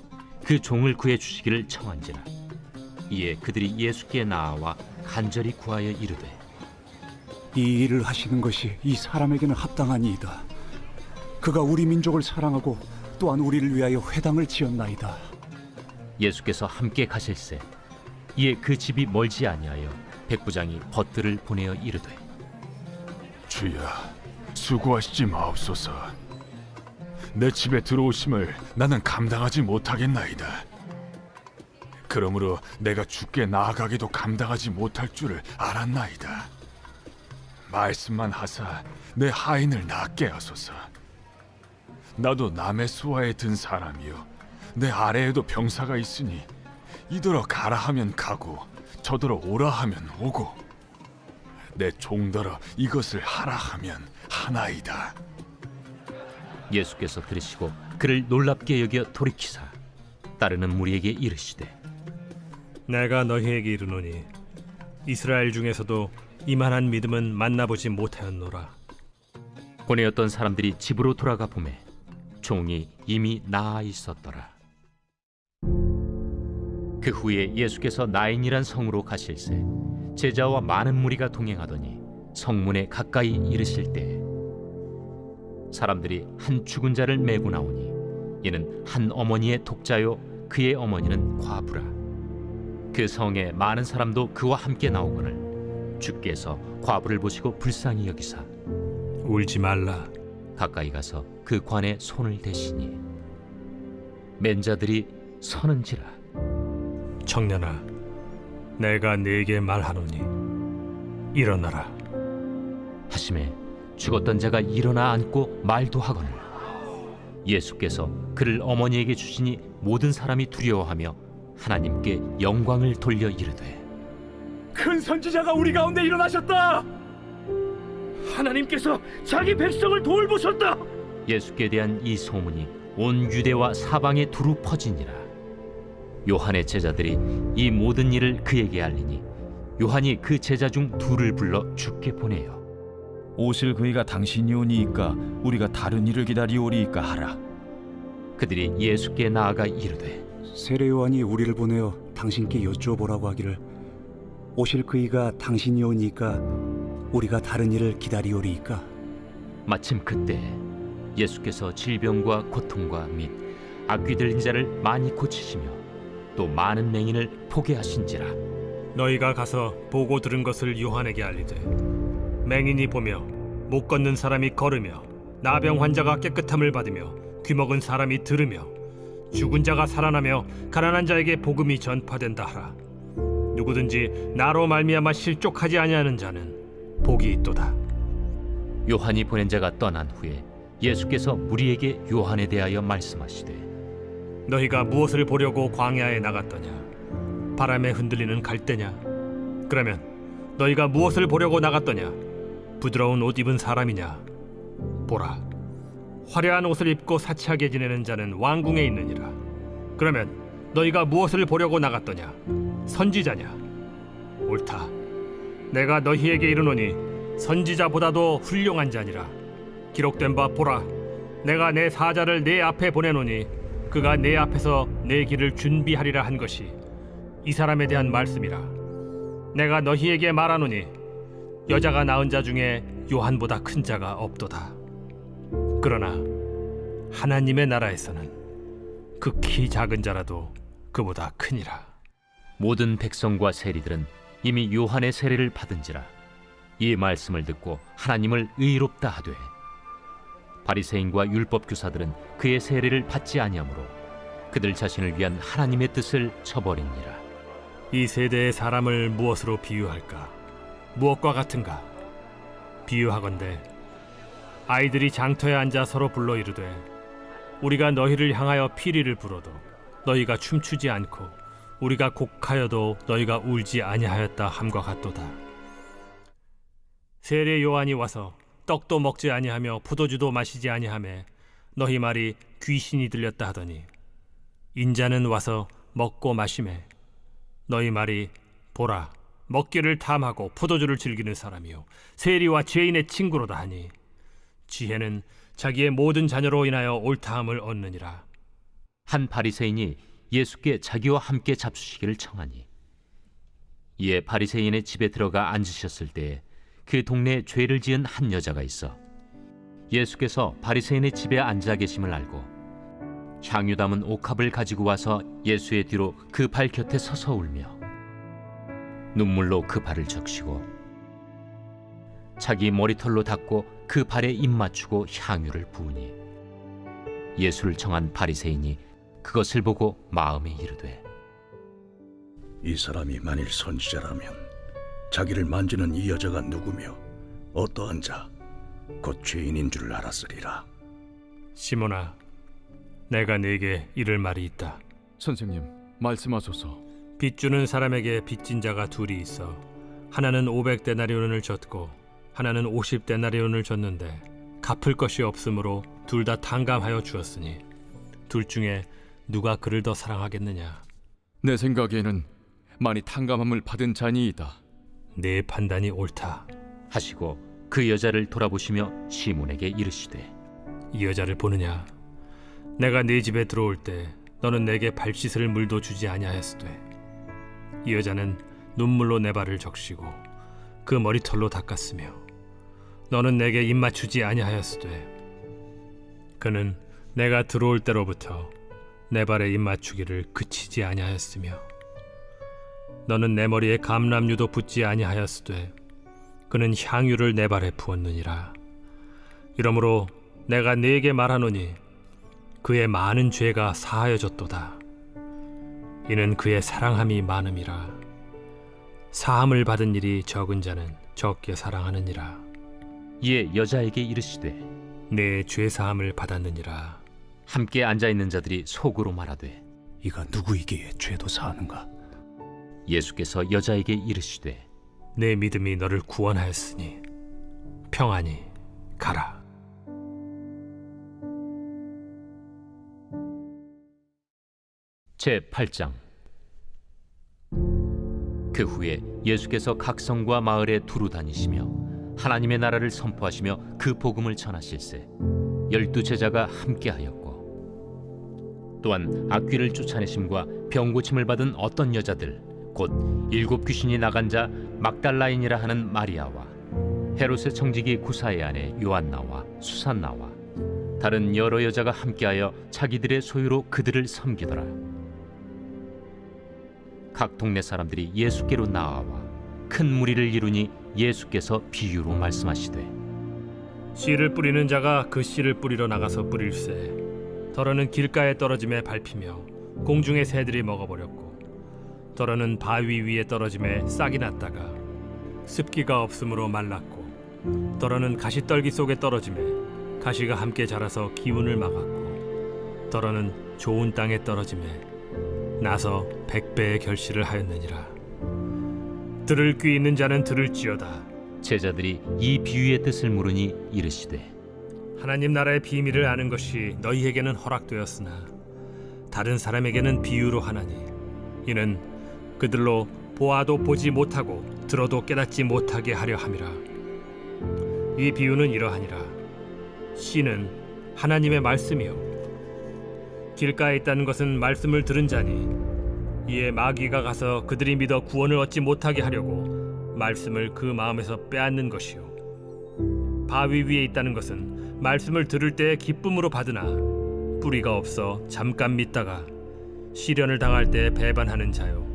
그 종을 구해 주시기를 청한지라. 이에 그들이 예수께 나아와 간절히 구하여 이르되 이 일을 하시는 것이 이 사람에게는 합당하니이다. 그가 우리 민족을 사랑하고 또한 우리를 위하여 회당을 지었나이다. 예수께서 함께 가실새 이에 그 집이 멀지 아니하여 백부장이 벗들을 보내어 이르되 주여, 수고하시지 마옵소서. 내 집에 들어오심을 나는 감당하지 못하겠나이다. 그러므로 내가 주께 나아가기도 감당하지 못할 줄을 알았나이다. 말씀만 하사 내 하인을 낫게 하소서. 나도 남의 수하에 든 사람이요 내 아래에도 병사가 있으니 이더러 가라 하면 가고 저더러 오라 하면 오고 내 종더러 이것을 하라 하면 하나이다. 예수께서 들으시고 그를 놀랍게 여겨 돌이키사 따르는 무리에게 이르시되 내가 너희에게 이르노니 이스라엘 중에서도 이만한 믿음은 만나보지 못하였노라. 보내었던 사람들이 집으로 돌아가 보매 종이 이미 나아 있었더라. 그 후에 예수께서 나인이란 성으로 가실새 제자와 많은 무리가 동행하더니 성문에 가까이 이르실 때 사람들이 한 죽은 자를 메고 나오니 이는 한 어머니의 독자요 그의 어머니는 과부라. 그 성에 많은 사람도 그와 함께 나오거늘 주께서 과부를 보시고 불쌍히 여기사 울지 말라. 가까이 가서 그 관에 손을 대시니 맨 자들이 서는지라. 청년아, 내가 네게 말하노니 일어나라. 하심에 죽었던 자가 일어나 앉고 말도 하거늘 예수께서 그를 어머니에게 주시니 모든 사람이 두려워하며 하나님께 영광을 돌려 이르되 큰 선지자가 우리 가운데 일어나셨다. 하나님께서 자기 백성을 돌보셨다. 예수께 대한 이 소문이 온 유대와 사방에 두루 퍼지니라. 요한의 제자들이 이 모든 일을 그에게 알리니 요한이 그 제자 중 둘을 불러 주께 보내요. 오실 그이가 당신이 오니이까 우리가 다른 일을 기다리오리이까 하라. 그들이 예수께 나아가 이르되 세례 요한이 우리를 보내어 당신께 여쭈어보라고 하기를 오실 그이가 당신이 오니까 우리가 다른 일을 기다리오리이까. 마침 그때 예수께서 질병과 고통과 및 악귀 들린 자를 많이 고치시며 또 많은 맹인을 포게 하신지라. 너희가 가서 보고 들은 것을 요한에게 알리되 맹인이 보며 못 걷는 사람이 걸으며 나병 환자가 깨끗함을 받으며 귀먹은 사람이 들으며 죽은 자가 살아나며 가난한 자에게 복음이 전파된다 하라. 누구든지 나로 말미암아 실족하지 아니하는 자는 복이 있도다. 요한이 보낸 자가 떠난 후에 예수께서 무리에게 요한에 대하여 말씀하시되 너희가 무엇을 보려고 광야에 나갔더냐? 바람에 흔들리는 갈대냐? 그러면 너희가 무엇을 보려고 나갔더냐? 부드러운 옷 입은 사람이냐? 보라, 화려한 옷을 입고 사치하게 지내는 자는 왕궁에 있느니라. 그러면 너희가 무엇을 보려고 나갔더냐? 선지자냐? 옳다. 내가 너희에게 이르노니 선지자보다도 훌륭한 자니라. 기록된 바 보라, 내가 내 사자를 내 앞에 보내노니 그가 내 앞에서 내 길을 준비하리라 한 것이 이 사람에 대한 말씀이라. 내가 너희에게 말하노니 여자가 낳은 자 중에 요한보다 큰 자가 없도다. 그러나 하나님의 나라에서는 극히 작은 자라도 그보다 크니라. 모든 백성과 세리들은 이미 요한의 세례를 받은지라. 이 말씀을 듣고 하나님을 의롭다 하되 바리새인과 율법 교사들은 그의 세례를 받지 아니하므로 그들 자신을 위한 하나님의 뜻을 저버리니라. 이 세대의 사람을 무엇으로 비유할까? 무엇과 같은가? 비유하건대 아이들이 장터에 앉아 서로 불러 이르되 우리가 너희를 향하여 피리를 불어도 너희가 춤추지 않고 우리가 곡하여도 너희가 울지 아니하였다 함과 같도다. 세례 요한이 와서 떡도 먹지 아니하며 포도주도 마시지 아니하매 너희 말이 귀신이 들렸다 하더니 인자는 와서 먹고 마시매 너희 말이 보라 먹기를 탐하고 포도주를 즐기는 사람이요 세리와 죄인의 친구로다 하니 지혜는 자기의 모든 자녀로 인하여 옳다함을 얻느니라. 한 바리새인이 예수께 자기와 함께 잡수시기를 청하니 이에 바리새인의 집에 들어가 앉으셨을 때에 그 동네에 죄를 지은 한 여자가 있어 예수께서 바리새인의 집에 앉아 계심을 알고 향유 담은 옥합을 가지고 와서 예수의 뒤로 그 발 곁에 서서 울며 눈물로 그 발을 적시고 자기 머리털로 닦고 그 발에 입 맞추고 향유를 부으니 예수를 청한 바리새인이 그것을 보고 마음에 이르되 이 사람이 만일 선지자라면 자기를 만지는 이 여자가 누구며 어떠한 자 곧 죄인인 줄 알았으리라. 시몬아, 내가 네게 이를 말이 있다. 선생님, 말씀하소서. 빚 주는 사람에게 빚진 자가 둘이 있어 하나는 500데나리온을 줬고 하나는 50데나리온을 줬는데 갚을 것이 없으므로 둘 다 탕감하여 주었으니 둘 중에 누가 그를 더 사랑하겠느냐? 내 생각에는 많이 탕감함을 받은 자니이다. 네 판단이 옳다. 하시고 그 여자를 돌아보시며 시몬에게 이르시되 이 여자를 보느냐? 내가 네 집에 들어올 때 너는 내게 발 씻을 물도 주지 아니하였으되 이 여자는 눈물로 내 발을 적시고 그 머리털로 닦았으며 너는 내게 입 맞추지 아니하였으되 그는 내가 들어올 때로부터 내 발에 입 맞추기를 그치지 아니하였으며 너는 내 머리에 감람유도 붓지 아니하였으되 그는 향유를 내 발에 부었느니라. 이러므로 내가 네게 말하노니 그의 많은 죄가 사하여졌도다. 이는 그의 사랑함이 많음이라. 사함을 받은 일이 적은 자는 적게 사랑하느니라. 이에 여자에게 이르시되 내 죄 사함을 받았느니라. 함께 앉아있는 자들이 속으로 말하되 이가 누구이기에 죄도 사하는가? 예수께서 여자에게 이르시되 내 믿음이 너를 구원하였으니 평안히 가라. 제8장. 그 후에 예수께서 각 성과 마을에 두루 다니시며 하나님의 나라를 선포하시며 그 복음을 전하실세 12 제자가 함께하였고 또한 악귀를 쫓아내심과 병 고침을 받은 어떤 여자들 곧 7 귀신이 나간 자 막달라인이라 하는 마리아와 헤롯의 청지기 구사의 아내 요한나와 수산나와 다른 여러 여자가 함께하여 자기들의 소유로 그들을 섬기더라. 각 동네 사람들이 예수께로 나아와 큰 무리를 이루니 예수께서 비유로 말씀하시되 씨를 뿌리는 자가 그 씨를 뿌리러 나가서 뿌릴새 더러는 길가에 떨어짐에 밟히며 공중의 새들이 먹어버렸고 더러는 바위 위에 떨어짐에 싹이 났다가 습기가 없으므로 말랐고 더러는 가시떨기 속에 떨어짐에 가시가 함께 자라서 기운을 막았고 더러는 좋은 땅에 떨어짐에 나서 100배의 결실을 하였느니라. 들을 귀 있는 자는 들을지어다. 제자들이 이 비유의 뜻을 물으니 이르시되 하나님 나라의 비밀을 아는 것이 너희에게는 허락되었으나 다른 사람에게는 비유로 하나니 이는 그들로 보아도 보지 못하고 들어도 깨닫지 못하게 하려 함이라. 이 비유는 이러하니라. 씨는 하나님의 말씀이요 길가에 있다는 것은 말씀을 들은 자니 이에 마귀가 가서 그들이 믿어 구원을 얻지 못하게 하려고 말씀을 그 마음에서 빼앗는 것이요 바위 위에 있다는 것은 말씀을 들을 때에 기쁨으로 받으나 뿌리가 없어 잠깐 믿다가 시련을 당할 때 배반하는 자요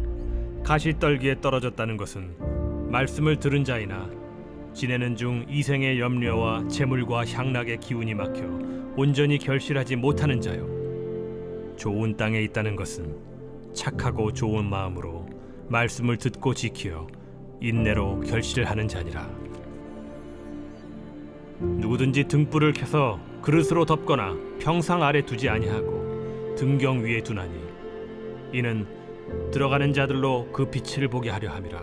가시떨기에 떨어졌다는 것은 말씀을 들은 자이나 지내는 중 이생의 염려와 재물과 향락의 기운이 막혀 온전히 결실하지 못하는 자요 좋은 땅에 있다는 것은 착하고 좋은 마음으로 말씀을 듣고 지키어 인내로 결실을 하는 자니라. 누구든지 등불을 켜서 그릇으로 덮거나 평상 아래 두지 아니하고 등경 위에 두나니 이는 들어가는 자들로 그 빛을 보게 하려 함이라.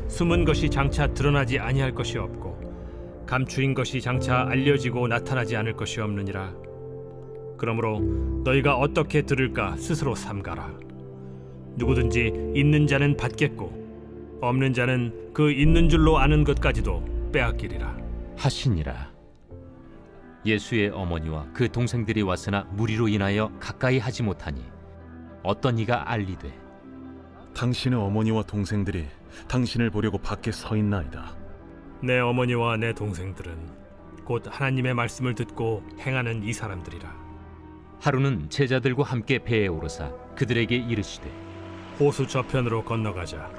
숨은 것이 장차 드러나지 아니할 것이 없고 감추인 것이 장차 알려지고 나타나지 않을 것이 없느니라. 그러므로 너희가 어떻게 들을까 스스로 삼가라. 누구든지 있는 자는 받겠고 없는 자는 그 있는 줄로 아는 것까지도 빼앗기리라 하시니라. 예수의 어머니와 그 동생들이 왔으나 무리로 인하여 가까이 하지 못하니 어떤 이가 알리되 당신의 어머니와 동생들이 당신을 보려고 밖에 서 있나이다. 내 어머니와 내 동생들은 곧 하나님의 말씀을 듣고 행하는 이 사람들이라. 하루는 제자들과 함께 배에 오르사 그들에게 이르시되 호수 저편으로 건너가자.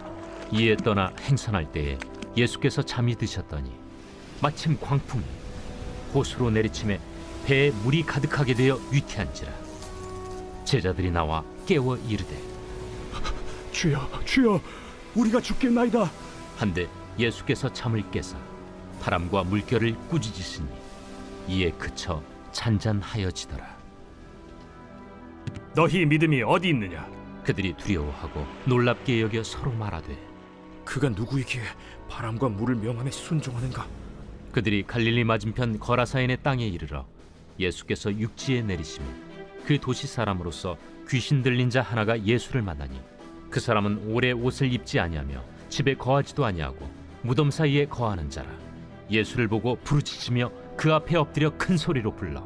이에 떠나 행선할 때에 예수께서 잠이 드셨더니 마침 광풍이 호수로 내리침에 배에 물이 가득하게 되어 위태한지라. 제자들이 나와 깨워 이르되 주여, 주여, 우리가 죽겠나이다. 한데 예수께서 잠을 깨사 바람과 물결을 꾸짖으시니 이에 그쳐 잔잔하여지더라. 너희 믿음이 어디 있느냐? 그들이 두려워하고 놀랍게 여겨 서로 말하되 그가 누구이기에 바람과 물을 명함에 순종하는가? 그들이 갈릴리 맞은편 거라사인의 땅에 이르러 예수께서 육지에 내리시며 그 도시 사람으로서 귀신 들린 자 하나가 예수를 만나니 그 사람은 오래 옷을 입지 아니하며 집에 거하지도 아니하고 무덤 사이에 거하는 자라. 예수를 보고 부르짖으며 그 앞에 엎드려 큰 소리로 불러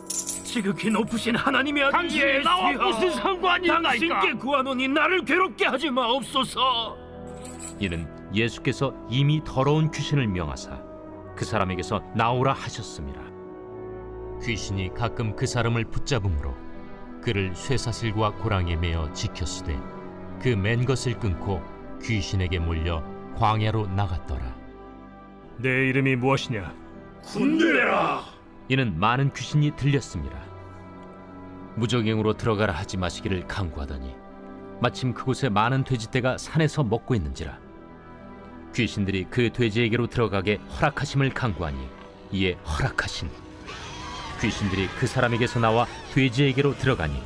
지극히 높으신 하나님의 아들 당신이 나와 무슨 상관이 있나이까? 당신께 구하노니 나를 괴롭게 하지 마옵소서. 이는 예수께서 이미 더러운 귀신을 명하사 그 사람에게서 나오라 하셨습니다. 귀신이 가끔 그 사람을 붙잡음으로 그를 쇠사슬과 고랑에 매어 지켰으되 그 맨 것을 끊고 귀신에게 몰려 광야로 나갔더라. 내 이름이 무엇이냐? 군대라. 이는 많은 귀신이 들렸습니다. 무적행으로 들어가라 하지 마시기를 강구하더니 마침 그곳에 많은 돼지떼가 산에서 먹고 있는지라. 귀신들이 그 돼지에게로 들어가게 허락하심을 강구하니 이에 허락하신 귀신들이 그 사람에게서 나와 돼지에게로 들어가니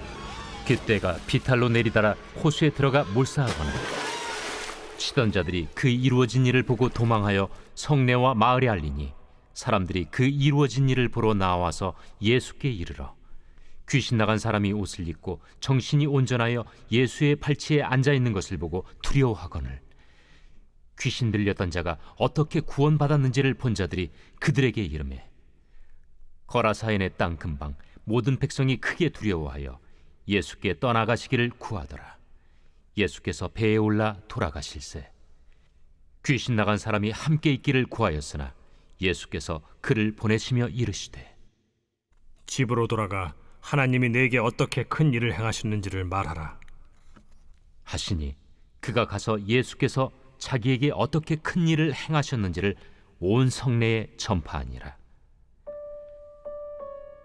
그때가 비탈로 내리다라 호수에 들어가 몰사하거나 치던 자들이 그 이루어진 일을 보고 도망하여 성내와 마을에 알리니 사람들이 그 이루어진 일을 보러 나와서 예수께 이르러 귀신 나간 사람이 옷을 입고 정신이 온전하여 예수의 팔치에 앉아 있는 것을 보고 두려워하거늘 귀신 들렸던 자가 어떻게 구원받았는지를 본 자들이 그들에게 이르매 거라사인의 땅 근방 모든 백성이 크게 두려워하여 예수께 떠나가시기를 구하더라. 예수께서 배에 올라 돌아가실세 귀신 나간 사람이 함께 있기를 구하였으나 예수께서 그를 보내시며 이르시되 집으로 돌아가 하나님이 내게 어떻게 큰 일을 행하셨는지를 말하라 하시니 그가 가서 예수께서 자기에게 어떻게 큰 일을 행하셨는지를 온 성내에 전파하니라.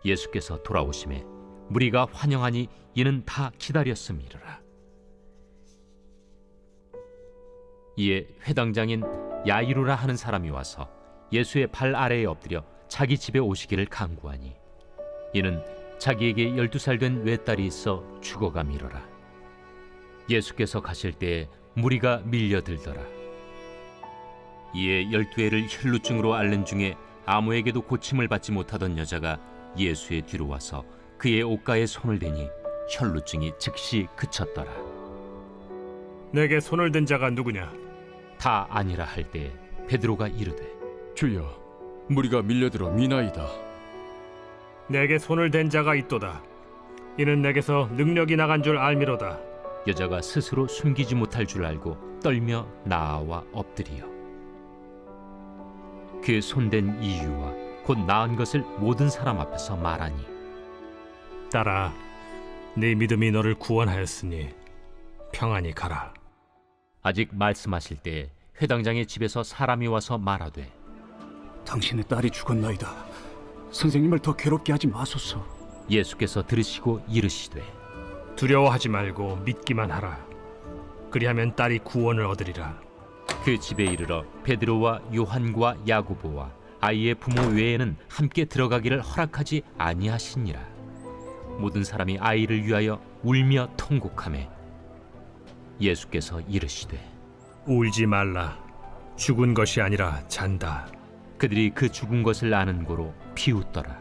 예수께서 돌아오심에 무리가 환영하니 이는 다 기다렸음이라. 이에 회당장인 야이루라 하는 사람이 와서 예수의 발 아래에 엎드려 자기 집에 오시기를 간구하니 이는 자기에게 12살 된 외딸이 있어 죽어가미러라. 예수께서 가실 때에 무리가 밀려들더라. 이에 12해를 혈루증으로 앓는 중에 아무에게도 고침을 받지 못하던 여자가 예수의 뒤로 와서 그의 옷가에 손을 대니 혈루증이 즉시 그쳤더라. 내게 손을 댄 자가 누구냐? 다 아니라 할 때에 베드로가 이르되 주여, 무리가 밀려들어 미나이다. 내게 손을 댄 자가 있도다. 이는 내게서 능력이 나간 줄 알미로다. 여자가 스스로 숨기지 못할 줄 알고 떨며 나아와 엎드리어 그 손댄 이유와 곧 나은 것을 모든 사람 앞에서 말하니 딸아, 네 믿음이 너를 구원하였으니 평안히 가라. 아직 말씀하실 때에 회당장의 집에서 사람이 와서 말하되 당신의 딸이 죽었나이다. 선생님을 더 괴롭게 하지 마소서. 예수께서 들으시고 이르시되 두려워하지 말고 믿기만 하라. 그리하면 딸이 구원을 얻으리라. 그 집에 이르러 베드로와 요한과 야고보와 아이의 부모 외에는 함께 들어가기를 허락하지 아니하시니라. 모든 사람이 아이를 위하여 울며 통곡하매 예수께서 이르시되 울지 말라. 죽은 것이 아니라 잔다. 그들이 그 죽은 것을 아는 고로 비웃더라.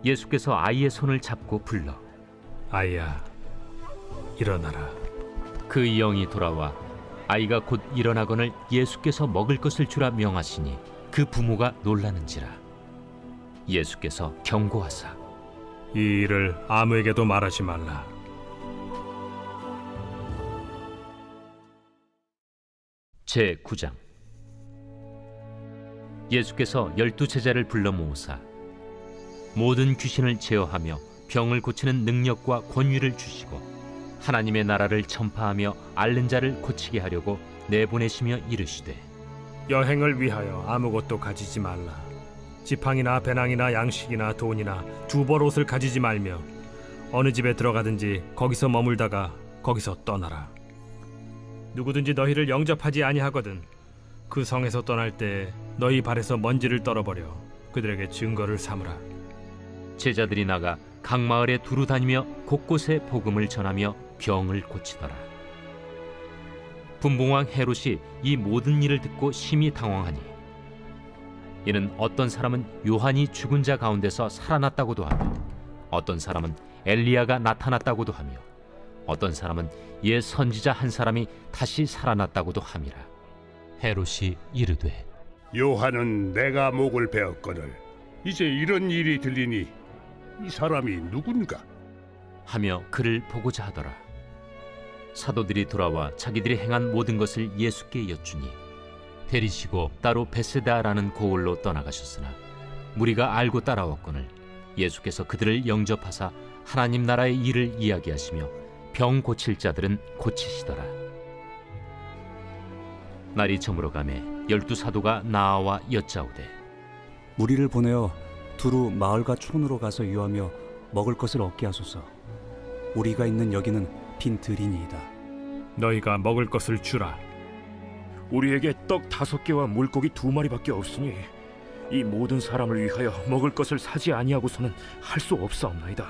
예수께서 아이의 손을 잡고 불러 아이야, 일어나라. 그 영이 돌아와 아이가 곧 일어나거늘 예수께서 먹을 것을 주라 명하시니 그 부모가 놀라는지라. 예수께서 경고하사 이 일을 아무에게도 말하지 말라. 제 9장 예수께서 12제자를 불러 모으사 모든 귀신을 제어하며 병을 고치는 능력과 권위를 주시고 하나님의 나라를 전파하며 앓는 자를 고치게 하려고 내보내시며 이르시되 여행을 위하여 아무것도 가지지 말라. 지팡이나 배낭이나 양식이나 돈이나 두벌 옷을 가지지 말며 어느 집에 들어가든지 거기서 머물다가 거기서 떠나라. 누구든지 너희를 영접하지 아니하거든 그 성에서 떠날 때 너희 발에서 먼지를 떨어버려 그들에게 증거를 삼으라. 제자들이 나가 각 마을에 두루 다니며 곳곳에 복음을 전하며 병을 고치더라. 분봉왕 헤롯이 이 모든 일을 듣고 심히 당황하니 이는 어떤 사람은 요한이 죽은 자 가운데서 살아났다고도 하며 어떤 사람은 엘리야가 나타났다고도 하며 어떤 사람은 옛 선지자 한 사람이 다시 살아났다고도 함이라. 헤롯이 이르되 요한은 내가 목을 베었거늘 이제 이런 일이 들리니 이 사람이 누군가? 하며 그를 보고자 하더라. 사도들이 돌아와 자기들이 행한 모든 것을 예수께 여쭈니 데리시고 따로 베세다라는 고을로 떠나가셨으나 무리가 알고 따라왔거늘 예수께서 그들을 영접하사 하나님 나라의 일을 이야기하시며 병 고칠 자들은 고치시더라. 날이 저물어가매 12사도가 나아와 여짜오되 무리를 보내어 두루 마을과 촌으로 가서 유하며 먹을 것을 얻게 하소서. 우리가 있는 여기는 빈 들이니이다. 너희가 먹을 것을 주라. 우리에게 떡 5개와 물고기 2마리밖에 없으니 이 모든 사람을 위하여 먹을 것을 사지 아니하고서는 할 수 없사옵나이다.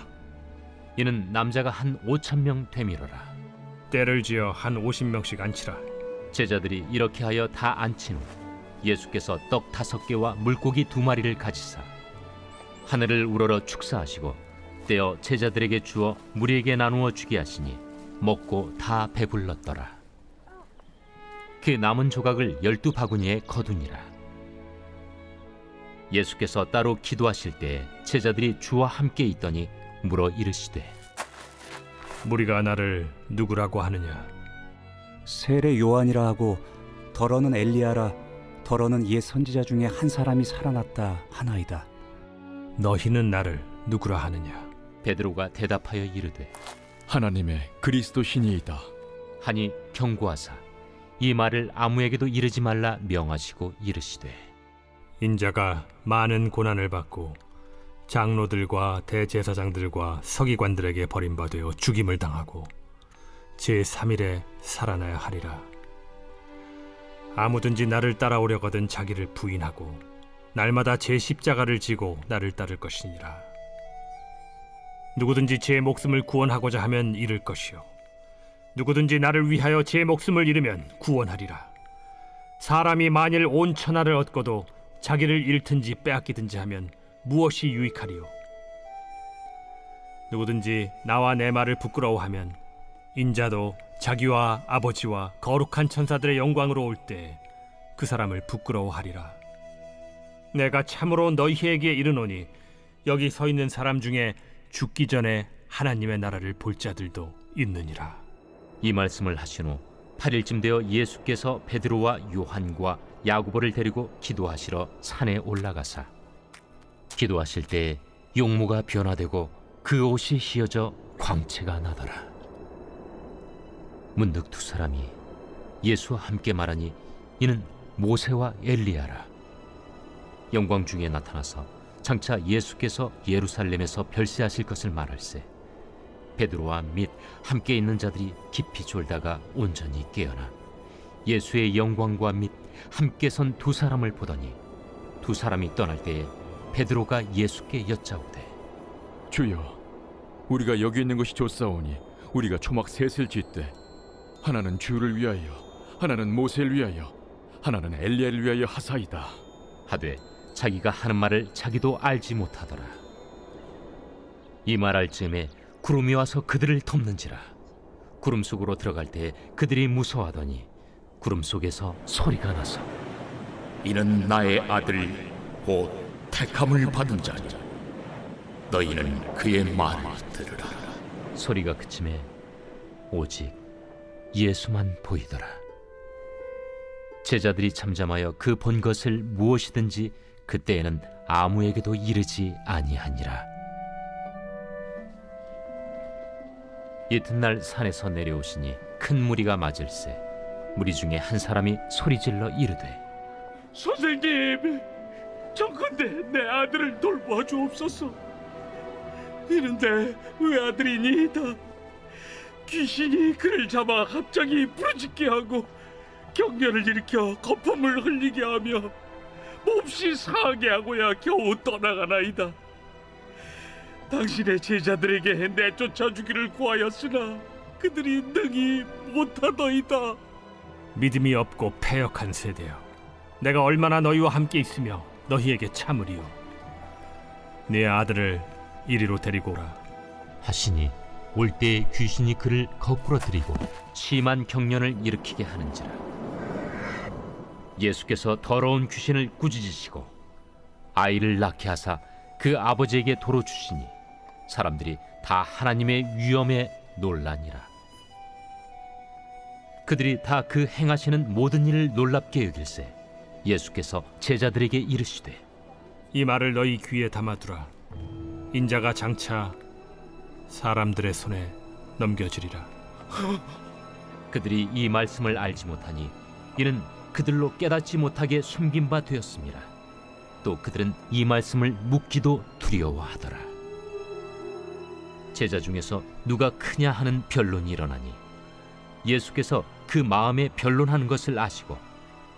이는 남자가 한 5,000명 되밀어라. 때를 지어 한 50명씩 앉히라. 제자들이 이렇게 하여 다 앉힌 후 예수께서 떡 5개와 물고기 2마리를 가지사 하늘을 우러러 축사하시고 떼어 제자들에게 주어 무리에게 나누어 주게 하시니 먹고 다 배불렀더라. 그 남은 조각을 12바구니에 거두니라. 예수께서 따로 기도하실 때 제자들이 주와 함께 있더니 물어 이르시되 무리가 나를 누구라고 하느냐? 세례 요한이라 하고 더러는 엘리야라 더러는 옛 선지자 중에 한 사람이 살아났다 하나이다. 너희는 나를 누구라 하느냐? 베드로가 대답하여 이르되 하나님의 그리스도 신이이다. 하니 경고하사 이 말을 아무에게도 이르지 말라 명하시고 이르시되 인자가 많은 고난을 받고 장로들과 대제사장들과 서기관들에게 버림받아 죽임을 당하고 제3일에 살아나야 하리라. 아무든지 나를 따라오려거든 자기를 부인하고 날마다 제 십자가를 지고 나를 따를 것이니라. 누구든지 제 목숨을 구원하고자 하면 잃을 것이요 누구든지 나를 위하여 제 목숨을 잃으면 구원하리라. 사람이 만일 온 천하를 얻고도 자기를 잃든지 빼앗기든지 하면 무엇이 유익하리요? 누구든지 나와 내 말을 부끄러워하면 인자도 자기와 아버지와 거룩한 천사들의 영광으로 올 때 그 사람을 부끄러워하리라. 내가 참으로 너희에게 이르노니 여기 서 있는 사람 중에 죽기 전에 하나님의 나라를 볼 자들도 있느니라. 이 말씀을 하신 후 8일쯤 되어 예수께서 베드로와 요한과 야고보를 데리고 기도하시러 산에 올라가사 기도하실 때 용모가 변화되고 그 옷이 휘어져 광채가 나더라. 문득 두 사람이 예수와 함께 말하니 이는 모세와 엘리야라. 영광 중에 나타나서 장차 예수께서 예루살렘에서 별세하실 것을 말할세 베드로와 및 함께 있는 자들이 깊이 졸다가 온전히 깨어나 예수의 영광과 및 함께 선 두 사람을 보더니 두 사람이 떠날 때에 베드로가 예수께 여짜오되 주여, 우리가 여기 있는 것이 좋사오니 우리가 초막 셋을 짓되 하나는 주를 위하여, 하나는 모세를 위하여, 하나는 엘리야를 위하여 하사이다 하되 자기가 하는 말을 자기도 알지 못하더라. 이 말할 즈음에 구름이 와서 그들을 덮는지라. 구름 속으로 들어갈 때 그들이 무서워하더니 구름 속에서 소리가 나서 이는 나의 아들 곧 택함을 받은 자니 너희는 그의 말을 들으라. 소리가 그침에 오직 예수만 보이더라. 제자들이 잠잠하여 그 본 것을 무엇이든지 그때에는 아무에게도 이르지 아니하니라. 이튿날 산에서 내려오시니 큰 무리가 맞을세 무리 중에 한 사람이 소리질러 이르되 선생님, 정컨대 내 아들을 돌봐주옵소서. 이는 내 외아들이니이다. 귀신이 그를 잡아 갑자기 부르짖게 하고 경련을 일으켜 거품을 흘리게 하며 몹시 상하게 하고야 겨우 떠나가나이다. 당신의 제자들에게 내쫓아 주기를 구하였으나 그들이 능히 못하더이다. 믿음이 없고 패역한 세대여, 내가 얼마나 너희와 함께 있으며 너희에게 참으리요. 네 아들을 이리로 데리고 오라 하시니 올 때에 귀신이 그를 거꾸로 들이고 심한 경련을 일으키게 하는지라. 예수께서 더러운 귀신을 꾸짖으시고 아이를 낳게 하사 그 아버지에게 도로 주시니 사람들이 다 하나님의 위엄에 놀라니라. 그들이 다 그 행하시는 모든 일을 놀랍게 여길세 예수께서 제자들에게 이르시되 이 말을 너희 귀에 담아두라. 인자가 장차 사람들의 손에 넘겨지리라. 그들이 이 말씀을 알지 못하니 이는 그들로 깨닫지 못하게 숨긴 바 되었습니다. 또 그들은 이 말씀을 묻기도 두려워하더라. 제자 중에서 누가 크냐 하는 변론이 일어나니 예수께서 그 마음에 변론하는 것을 아시고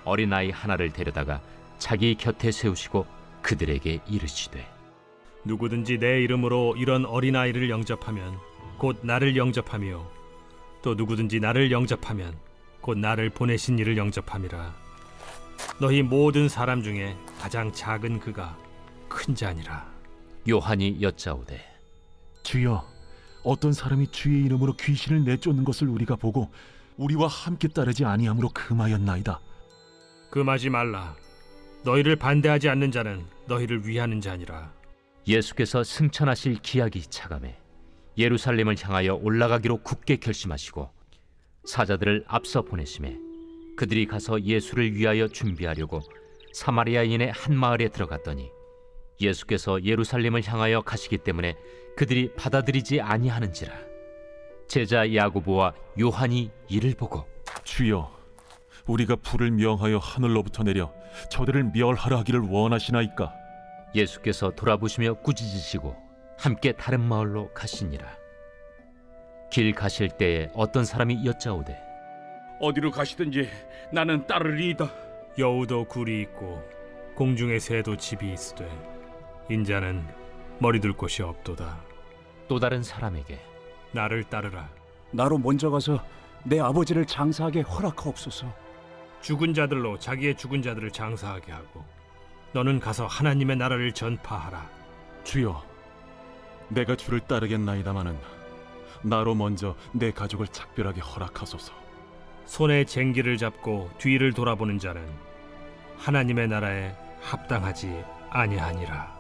어린아이 하나를 데려다가 자기 곁에 세우시고 그들에게 이르시되 누구든지 내 이름으로 이런 어린아이를 영접하면 곧 나를 영접하며 또 누구든지 나를 영접하면 곧 나를 보내신 이를 영접함이라. 너희 모든 사람 중에 가장 작은 그가 큰 자니라. 요한이 여짜오되 주여, 어떤 사람이 주의 이름으로 귀신을 내쫓는 것을 우리가 보고 우리와 함께 따르지 아니함으로 금하였나이다. 금하지 말라. 너희를 반대하지 않는 자는 너희를 위하는 자니라. 예수께서 승천하실 기약이 차감해 예루살렘을 향하여 올라가기로 굳게 결심하시고 사자들을 앞서 보내심에 그들이 가서 예수를 위하여 준비하려고 사마리아인의 한 마을에 들어갔더니 예수께서 예루살렘을 향하여 가시기 때문에 그들이 받아들이지 아니하는지라. 제자 야고보와 요한이 이를 보고 주여, 우리가 불을 명하여 하늘로부터 내려 저들을 멸하라 하기를 원하시나이까? 예수께서 돌아보시며 꾸짖으시고 함께 다른 마을로 가시니라. 길 가실 때에 어떤 사람이 여짜오되 어디로 가시든지 나는 따르리이다. 여우도 굴이 있고 공중의 새도 집이 있으되 인자는 머리둘 곳이 없도다. 또 다른 사람에게 나를 따르라. 나로 먼저 가서 내 아버지를 장사하게 허락하옵소서. 죽은 자들로 자기의 죽은 자들을 장사하게 하고 너는 가서 하나님의 나라를 전파하라. 주여, 내가 주를 따르겠나이다마는 나로 먼저 내 가족을 작별하게 허락하소서. 손에 쟁기를 잡고 뒤를 돌아보는 자는 하나님의 나라에 합당하지 아니하니라.